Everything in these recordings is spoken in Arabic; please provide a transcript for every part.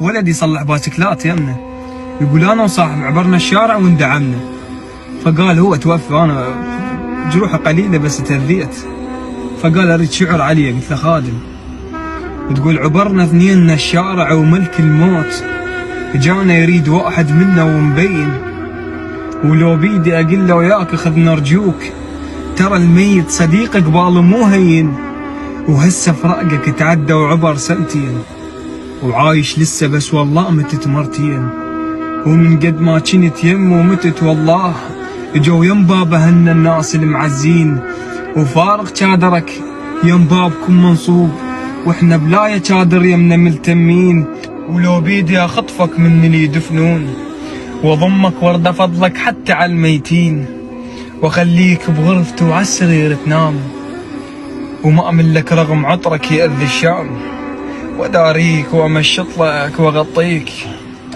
ولد يصلح باسكلات يمنا، يقول انا وصاحب عبرنا الشارع واندعمنا. فقال هو توفى، انا جروحه قليله بس تاذيت. فقال اريد شعر عليه، قلت له خادم. تقول عبرنا اثنين الشارع وملك الموت، جانا يريد واحد منا ومبين، ولو بيدي اقول له وياك خذ نرجوك، ترى الميت صديق قباله مو هين، وهسه فراقك تعدى وعبر سنتين، وعايش لسه بس والله متت مرتين، ومن قد ما كنت يمه ومتت والله جو يم بابا هن الناس المعزين، وفارق شادرك يم بابكم منصوب، واحنا بلاية شادر يمنا ملتمين، ولو بيدي اخطفك من اللي يدفنون، واضمك ورد فضلك حتى على الميتين، واخليك بغرفتي وعلى السرير تنام، وما امل لك رغم عطرك يأذي الشام، وداريك وامشط لك واغطيك،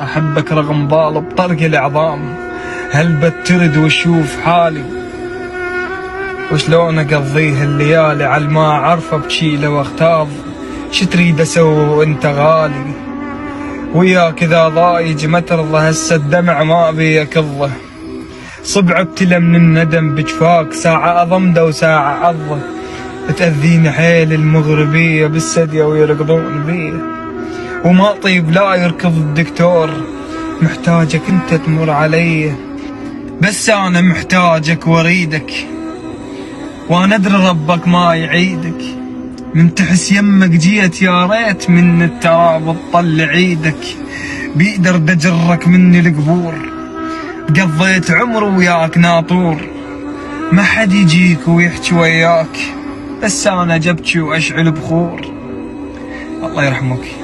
احبك رغم ضال بطرق العظام، هل بترد واشوف حالي وشلون اقضيه الليالي، على ما اعرف ابكي له واغتاظ، شتريد اسوي وانت غالي، وياك اذا ضايج ما ترضى، هسه الدمع ما ابي اكظه، صبع ابتلى من الندم بجفاك، ساعة اضمده وساعة عضه، تأذيني حيل المغربية بالسدية ويرقضون بيه، وما طيب لا يركض الدكتور، محتاجك انت تمر علي، بس انا محتاجك واريدك، وانا ادري ربك ما يعيدك، من تحس يمك جيت يا ريت من التراب تطلع عيدك، بيقدر دجرك مني القبور، قضيت عمري وياك ناطور، ما حد يجيك ويحكي وياك، بس انا جبكي واشعل بخور. الله يرحمك.